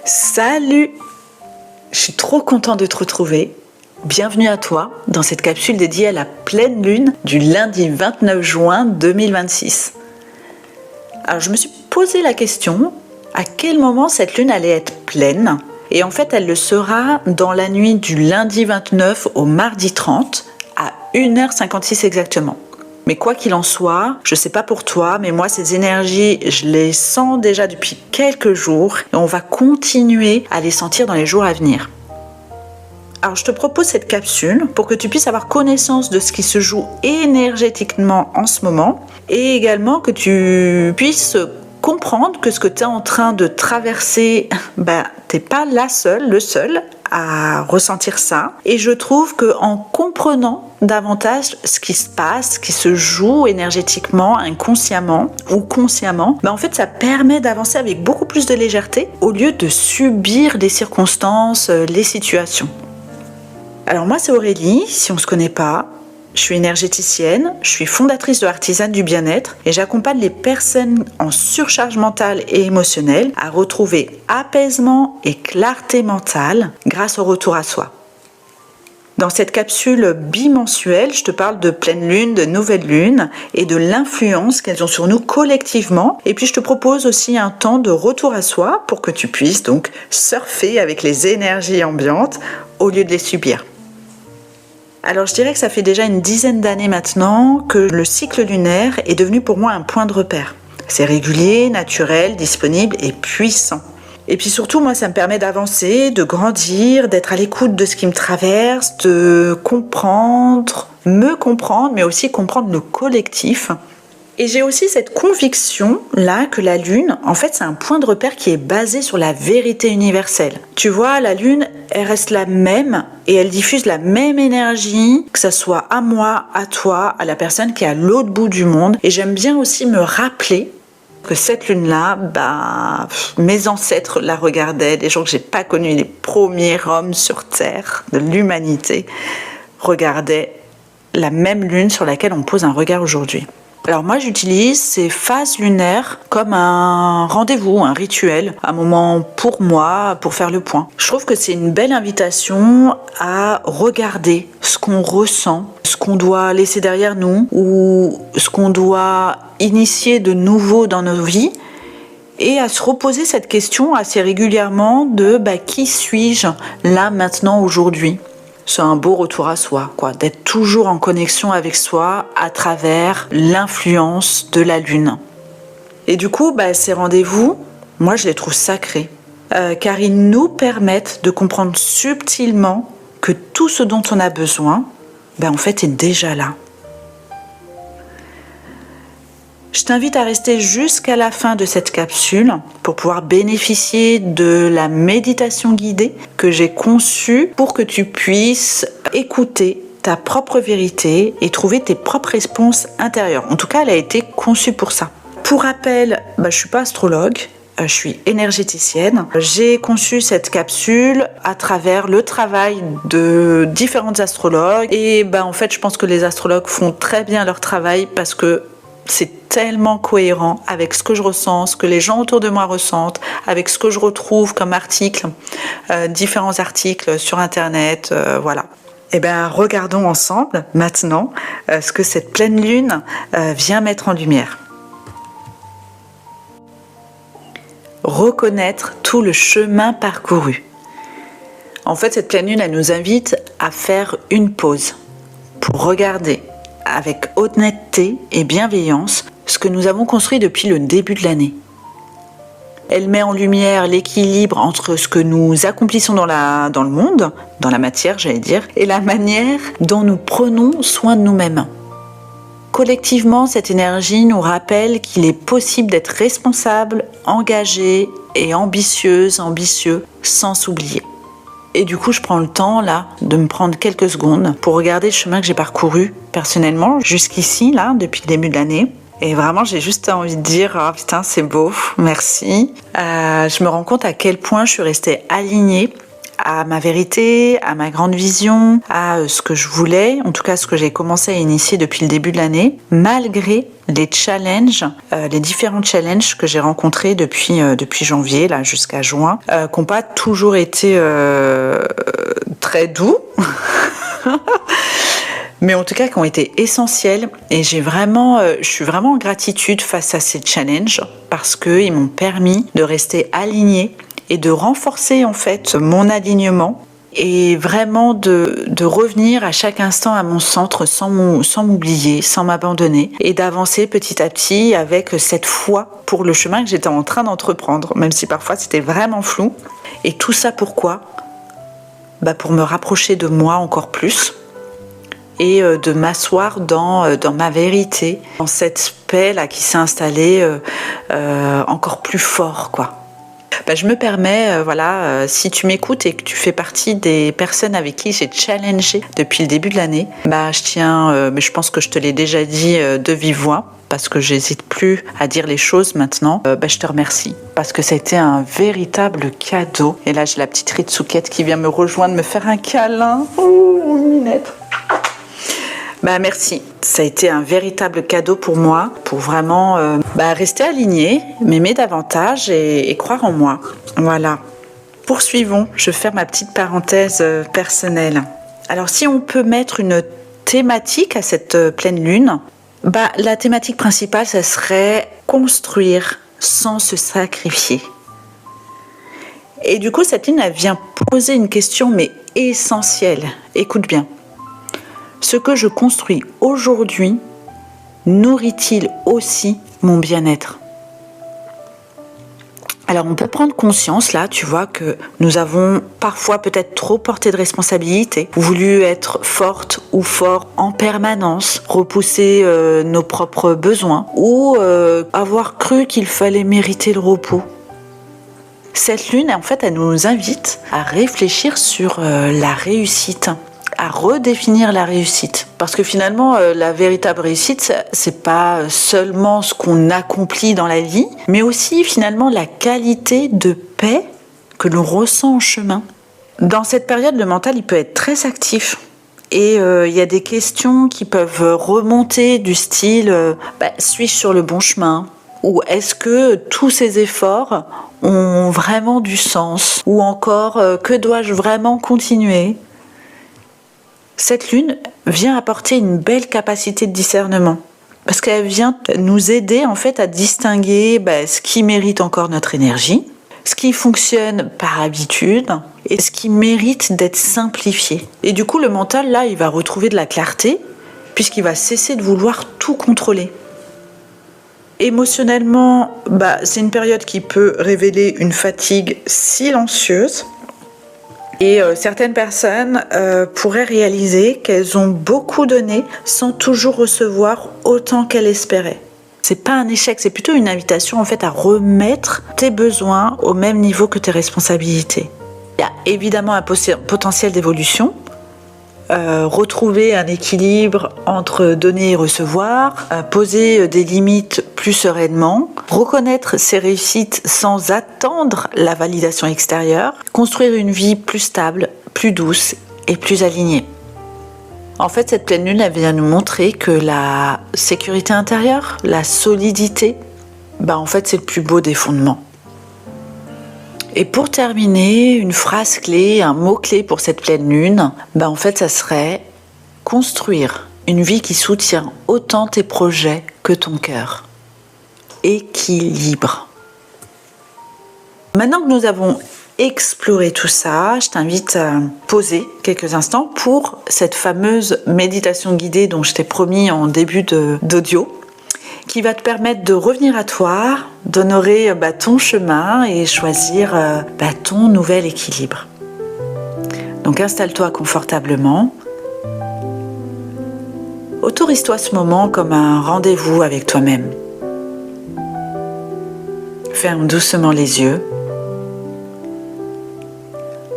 Salut! Je suis trop contente de te retrouver. Bienvenue à toi dans cette capsule dédiée à la pleine lune du lundi 29 juin 2026. Alors je me suis posé la question, à quel moment cette lune allait être pleine? Et en fait elle le sera dans la nuit du lundi 29 au mardi 30 à 1h56 exactement. Mais quoi qu'il en soit, je sais pas pour toi, mais moi ces énergies, je les sens déjà depuis quelques jours et on va continuer à les sentir dans les jours à venir. Alors je te propose cette capsule pour que tu puisses avoir connaissance de ce qui se joue énergétiquement en ce moment et également que tu puisses comprendre que ce que tu es en train de traverser, t'es pas la seule, le seul à ressentir ça. Et je trouve qu'en comprenant davantage ce qui se passe, ce qui se joue énergétiquement, inconsciemment ou consciemment, en fait ça permet d'avancer avec beaucoup plus de légèreté au lieu de subir les circonstances, les situations. Alors moi c'est Aurélie, si on ne se connaît pas, je suis énergéticienne, je suis fondatrice de Artisane du bien-être et j'accompagne les personnes en surcharge mentale et émotionnelle à retrouver apaisement et clarté mentale grâce au retour à soi. Dans cette capsule bimensuelle, je te parle de pleine lune, de nouvelle lune et de l'influence qu'elles ont sur nous collectivement. Et puis je te propose aussi un temps de retour à soi pour que tu puisses donc surfer avec les énergies ambiantes au lieu de les subir. Alors je dirais que ça fait déjà une dizaine d'années maintenant que le cycle lunaire est devenu pour moi un point de repère. C'est régulier, naturel, disponible et puissant. Et puis surtout, moi, ça me permet d'avancer, de grandir, d'être à l'écoute de ce qui me traverse, de comprendre, mais aussi comprendre le collectif. Et j'ai aussi cette conviction-là que la Lune, en fait, c'est un point de repère qui est basé sur la vérité universelle. Tu vois, la Lune, elle reste la même et elle diffuse la même énergie, que ça soit à moi, à toi, à la personne qui est à l'autre bout du monde. Et j'aime bien aussi me rappeler que cette lune-là, mes ancêtres la regardaient, des gens que j'ai pas connus, les premiers hommes sur Terre de l'humanité, regardaient la même lune sur laquelle on pose un regard aujourd'hui. Alors moi j'utilise ces phases lunaires comme un rendez-vous, un rituel, un moment pour moi, pour faire le point. Je trouve que c'est une belle invitation à regarder ce qu'on ressent, ce qu'on doit laisser derrière nous ou ce qu'on doit initier de nouveau dans nos vies et à se reposer cette question assez régulièrement de qui suis-je là maintenant aujourd'hui ? C'est un beau retour à soi, d'être toujours en connexion avec soi à travers l'influence de la lune. Et du coup, ces rendez-vous, moi je les trouve sacrés, car ils nous permettent de comprendre subtilement que tout ce dont on a besoin, en fait est déjà là. Je t'invite à rester jusqu'à la fin de cette capsule pour pouvoir bénéficier de la méditation guidée que j'ai conçue pour que tu puisses écouter ta propre vérité et trouver tes propres réponses intérieures. En tout cas, elle a été conçue pour ça. Pour rappel, je ne suis pas astrologue, je suis énergéticienne. J'ai conçu cette capsule à travers le travail de différentes astrologues et en fait, je pense que les astrologues font très bien leur travail parce que c'est tellement cohérent avec ce que je ressens, ce que les gens autour de moi ressentent, avec ce que je retrouve comme articles, différents articles sur Internet, voilà. Regardons ensemble maintenant ce que cette pleine lune vient mettre en lumière. Reconnaître tout le chemin parcouru. En fait, cette pleine lune, elle nous invite à faire une pause pour regarder avec honnêteté et bienveillance ce que nous avons construit depuis le début de l'année. Elle met en lumière l'équilibre entre ce que nous accomplissons dans le monde, dans la matière, et la manière dont nous prenons soin de nous-mêmes. Collectivement, cette énergie nous rappelle qu'il est possible d'être responsable, engagé et ambitieux, sans s'oublier. Et du coup, je prends le temps là de me prendre quelques secondes pour regarder le chemin que j'ai parcouru personnellement jusqu'ici là depuis le début de l'année. Et vraiment, j'ai juste envie de dire « Oh putain, c'est beau, merci ». Je me rends compte à quel point je suis restée alignée à ma vérité, à ma grande vision, à ce que je voulais, en tout cas ce que j'ai commencé à initier depuis le début de l'année, malgré les challenges, les différents challenges que j'ai rencontrés depuis janvier là jusqu'à juin, qui n'ont pas toujours été très doux. Mais en tout cas qui ont été essentiels, et je suis vraiment en gratitude face à ces challenges parce qu'ils m'ont permis de rester alignée et de renforcer en fait mon alignement et vraiment de revenir à chaque instant à mon centre sans m'oublier, sans m'abandonner, et d'avancer petit à petit avec cette foi pour le chemin que j'étais en train d'entreprendre, même si parfois c'était vraiment flou. Et tout ça pourquoi ? Pour me rapprocher de moi encore plus, et de m'asseoir dans ma vérité, dans cette paix là qui s'est installée encore plus fort, quoi. Je me permets, si tu m'écoutes et que tu fais partie des personnes avec qui j'ai challengé depuis le début de l'année, je tiens, mais je pense que je te l'ai déjà dit de vive voix, parce que j'hésite plus à dire les choses maintenant, je te remercie, parce que ça a été un véritable cadeau. Et là, j'ai la petite Ritsoukette qui vient me rejoindre, me faire un câlin. Oh, minette. Merci, ça a été un véritable cadeau pour moi, pour vraiment rester alignée, m'aimer davantage et croire en moi. Voilà. Poursuivons, je vais faire ma petite parenthèse personnelle. Alors si on peut mettre une thématique à cette pleine lune, la thématique principale, ça serait construire sans se sacrifier. Et du coup, cette lune, elle vient poser une question, mais essentielle. Écoute bien. Ce que je construis aujourd'hui nourrit-il aussi mon bien-être ? Alors on peut prendre conscience là, tu vois, que nous avons parfois peut-être trop porté de responsabilités, voulu être forte ou fort en permanence, repousser nos propres besoins ou avoir cru qu'il fallait mériter le repos. Cette lune, en fait, elle nous invite à réfléchir sur la réussite, à redéfinir la réussite. Parce que finalement, la véritable réussite, c'est pas seulement ce qu'on accomplit dans la vie, mais aussi finalement la qualité de paix que l'on ressent en chemin. Dans cette période, le mental, il peut être très actif. Et il y a des questions qui peuvent remonter du style suis-je sur le bon chemin ? Ou est-ce que tous ces efforts ont vraiment du sens ? Ou encore, que dois-je vraiment continuer ? Cette lune vient apporter une belle capacité de discernement parce qu'elle vient nous aider en fait à distinguer ce qui mérite encore notre énergie, ce qui fonctionne par habitude et ce qui mérite d'être simplifié. Et du coup, le mental, là, il va retrouver de la clarté puisqu'il va cesser de vouloir tout contrôler. Émotionnellement, c'est une période qui peut révéler une fatigue silencieuse. Et certaines personnes pourraient réaliser qu'elles ont beaucoup donné sans toujours recevoir autant qu'elles espéraient. C'est pas un échec, c'est plutôt une invitation en fait à remettre tes besoins au même niveau que tes responsabilités. Il y a évidemment un potentiel d'évolution. Retrouver un équilibre entre donner et recevoir, poser des limites plus sereinement, reconnaître ses réussites sans attendre la validation extérieure, construire une vie plus stable, plus douce et plus alignée. En fait, cette pleine lune, elle vient nous montrer que la sécurité intérieure, la solidité, en fait, c'est le plus beau des fondements. Et pour terminer, une phrase clé, un mot clé pour cette pleine lune, en fait, ça serait construire une vie qui soutient autant tes projets que ton cœur. Équilibre. Maintenant que nous avons exploré tout ça, je t'invite à poser quelques instants pour cette fameuse méditation guidée dont je t'ai promis en début d'audio, qui va te permettre de revenir à toi, d'honorer ton chemin et choisir ton nouvel équilibre. Donc installe-toi confortablement. Autorise-toi ce moment comme un rendez-vous avec toi-même. Ferme doucement les yeux.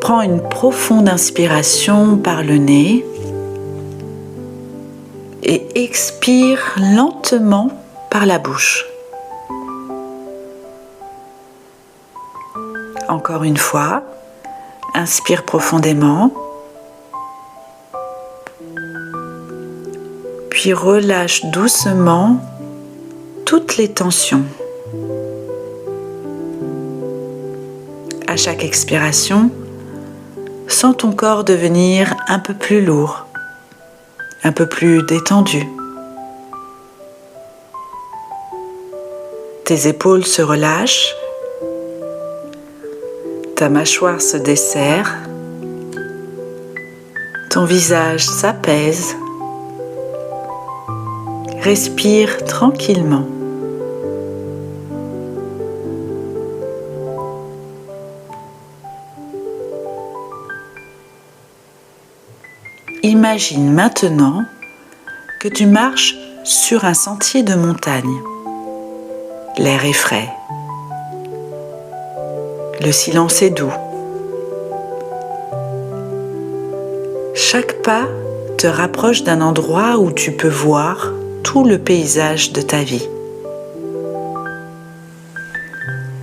Prends une profonde inspiration par le nez et expire lentement par la bouche. Encore une fois, Inspire profondément. Puis relâche doucement toutes les tensions. À chaque expiration, sens ton corps devenir un peu plus lourd, un peu plus détendu. Tes épaules se relâchent, ta mâchoire se desserre, ton visage s'apaise. Respire tranquillement. Imagine maintenant que tu marches sur un sentier de montagne. L'air est frais. Le silence est doux. Chaque pas te rapproche d'un endroit où tu peux voir tout le paysage de ta vie.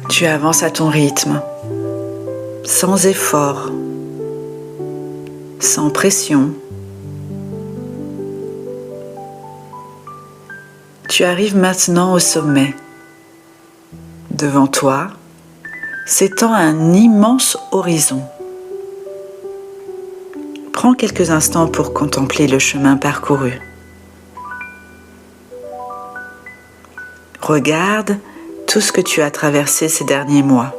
Tu avances à ton rythme, sans effort, sans pression. Tu arrives maintenant au sommet. Devant toi s'étend un immense horizon. Prends quelques instants pour contempler le chemin parcouru. Regarde tout ce que tu as traversé ces derniers mois.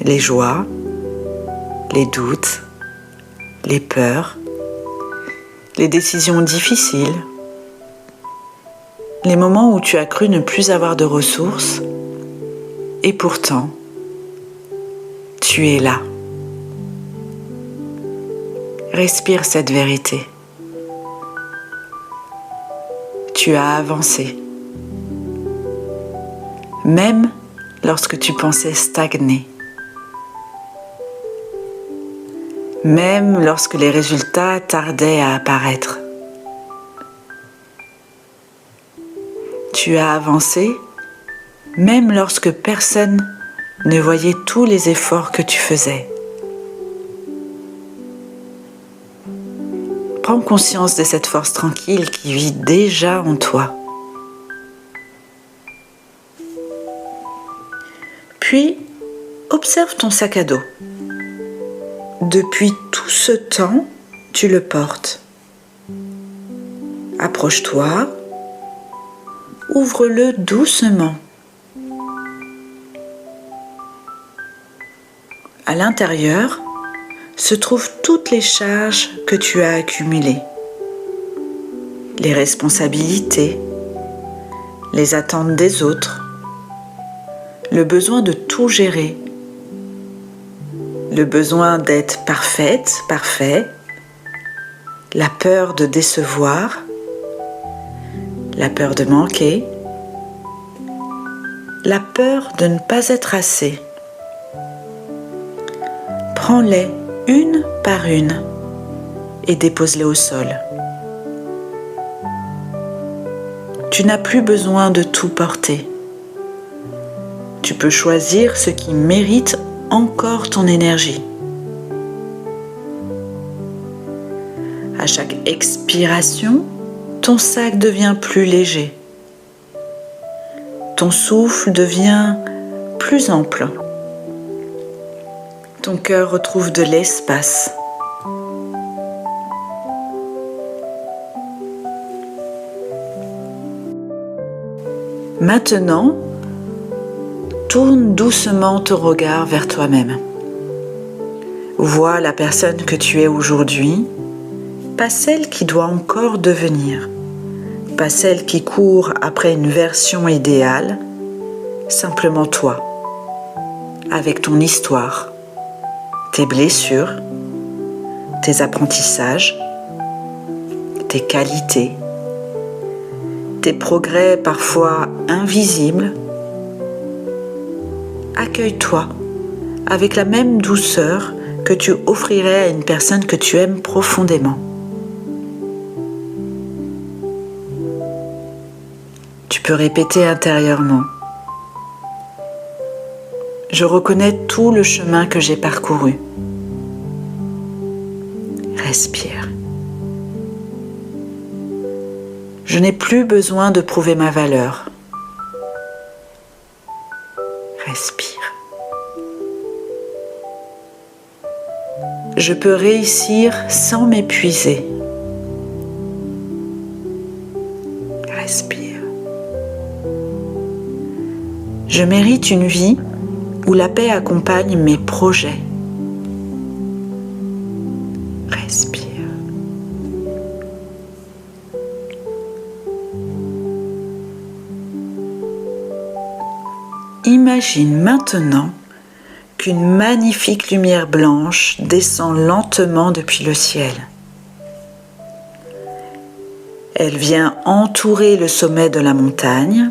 Les joies, les doutes, les peurs, les décisions difficiles, les moments où tu as cru ne plus avoir de ressources, et pourtant, tu es là. Respire cette vérité. Tu as avancé. Même lorsque tu pensais stagner. Même lorsque les résultats tardaient à apparaître. Tu as avancé, même lorsque personne ne voyait tous les efforts que tu faisais. Prends conscience de cette force tranquille qui vit déjà en toi. Puis, observe ton sac à dos. Depuis tout ce temps, tu le portes. Approche-toi, ouvre-le doucement. À l'intérieur se trouvent toutes les charges que tu as accumulées. Les responsabilités, les attentes des autres, le besoin de tout gérer, le besoin d'être parfaite, parfait, la peur de décevoir, la peur de manquer, la peur de ne pas être assez. Prends-les une par une et dépose-les au sol. Tu n'as plus besoin de tout porter. Tu peux choisir ce qui mérite encore ton énergie. À chaque expiration, ton sac devient plus léger. Ton souffle devient plus ample. Ton cœur retrouve de l'espace. Maintenant, tourne doucement ton regard vers toi-même. Vois la personne que tu es aujourd'hui, pas celle qui doit encore devenir, pas celle qui court après une version idéale, simplement toi, avec ton histoire, tes blessures, tes apprentissages, tes qualités, tes progrès parfois invisibles. Accueille-toi avec la même douceur que tu offrirais à une personne que tu aimes profondément. Tu peux répéter intérieurement: je reconnais tout le chemin que j'ai parcouru. Respire. Je n'ai plus besoin de prouver ma valeur. Respire. Je peux réussir sans m'épuiser. Respire. Je mérite une vie où la paix accompagne mes projets. Respire. Imagine maintenant qu'une magnifique lumière blanche descend lentement depuis le ciel. Elle vient entourer le sommet de la montagne,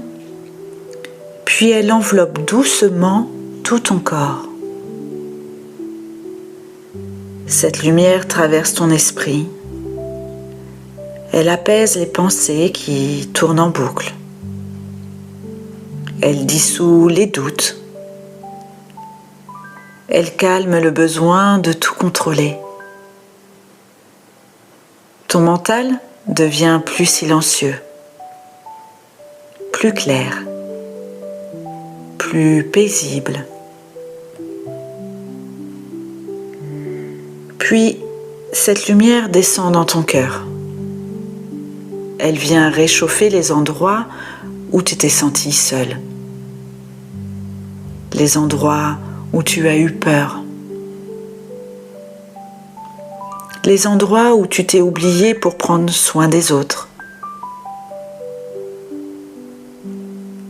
puis elle enveloppe doucement tout ton corps. Cette lumière traverse ton esprit. Elle apaise les pensées qui tournent en boucle. Elle dissout les doutes. Elle calme le besoin de tout contrôler. Ton mental devient plus silencieux, plus clair, plus paisible. Puis, cette lumière descend dans ton cœur. Elle vient réchauffer les endroits où tu t'es senti seul. Les endroits où tu as eu peur. Les endroits où tu t'es oublié pour prendre soin des autres.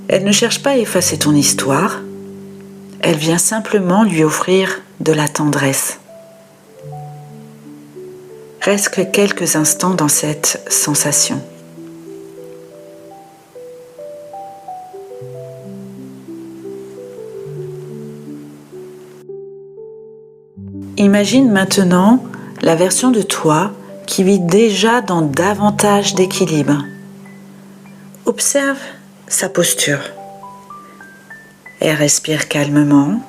Elle ne cherche pas à effacer ton histoire, elle vient simplement lui offrir de la tendresse. Reste quelques instants dans cette sensation. Imagine maintenant la version de toi qui vit déjà dans davantage d'équilibre. Observe sa posture. Elle respire calmement.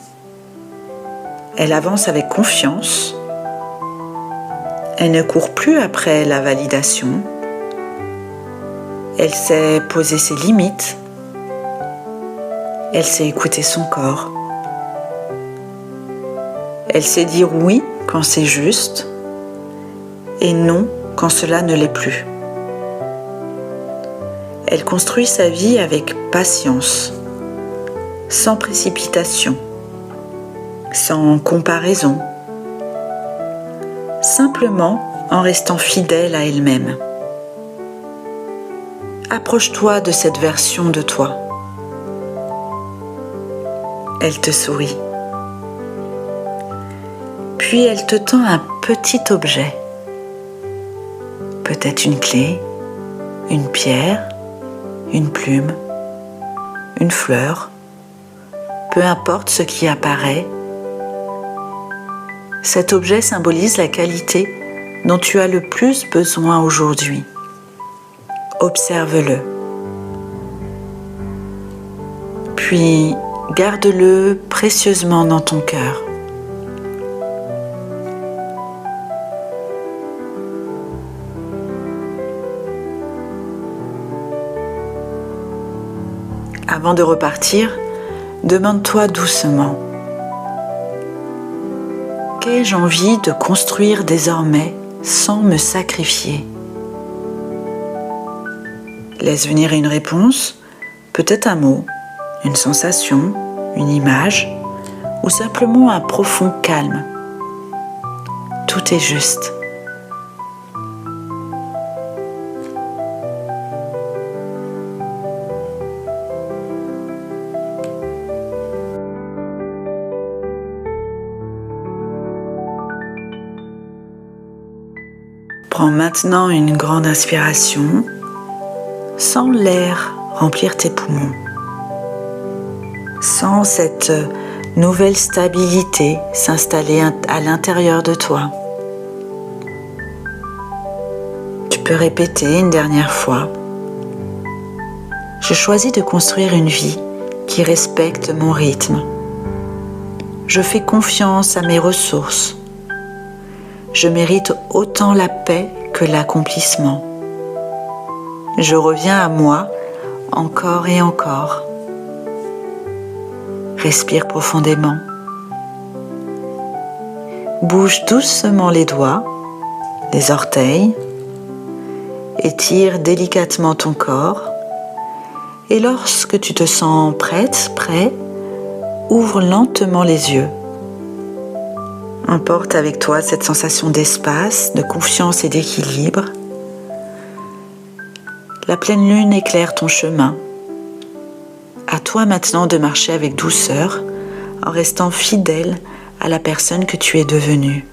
Elle avance avec confiance. Elle ne court plus après la validation. Elle sait poser ses limites. Elle sait écouter son corps. Elle sait dire oui quand c'est juste et non quand cela ne l'est plus. Elle construit sa vie avec patience, sans précipitation, sans comparaison, simplement en restant fidèle à elle-même. Approche-toi de cette version de toi. Elle te sourit. Puis elle te tend un petit objet, peut-être une clé, une pierre, une plume, une fleur, peu importe ce qui apparaît. Cet objet symbolise la qualité dont tu as le plus besoin aujourd'hui. Observe-le. Puis garde-le précieusement dans ton cœur. Avant de repartir, demande-toi doucement: qu'ai-je envie de construire désormais sans me sacrifier? Laisse venir une réponse, peut-être un mot, une sensation, une image ou simplement un profond calme. Tout est juste. Prends maintenant une grande inspiration. Sens l'air remplir tes poumons. Sens cette nouvelle stabilité s'installer à l'intérieur de toi. Tu peux répéter une dernière fois: je choisis de construire une vie qui respecte mon rythme. Je fais confiance à mes ressources. Je mérite autant la paix que l'accomplissement. Je reviens à moi encore et encore. Respire profondément. Bouge doucement les doigts, les orteils. Étire délicatement ton corps. Et lorsque tu te sens prête, prêt, ouvre lentement les yeux. Emporte avec toi cette sensation d'espace, de confiance et d'équilibre. La pleine lune éclaire ton chemin. À toi maintenant de marcher avec douceur, en restant fidèle à la personne que tu es devenue.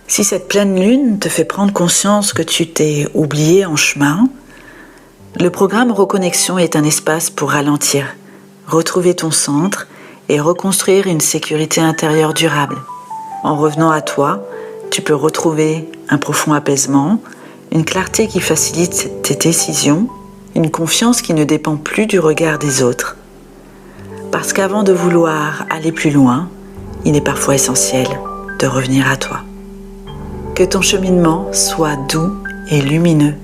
Si cette pleine lune te fait prendre conscience que tu t'es oublié en chemin, le programme Reconnexion est un espace pour ralentir, retrouver ton centre et reconstruire une sécurité intérieure durable. En revenant à toi, tu peux retrouver un profond apaisement, une clarté qui facilite tes décisions, une confiance qui ne dépend plus du regard des autres. Parce qu'avant de vouloir aller plus loin, il est parfois essentiel de revenir à toi. Que ton cheminement soit doux et lumineux.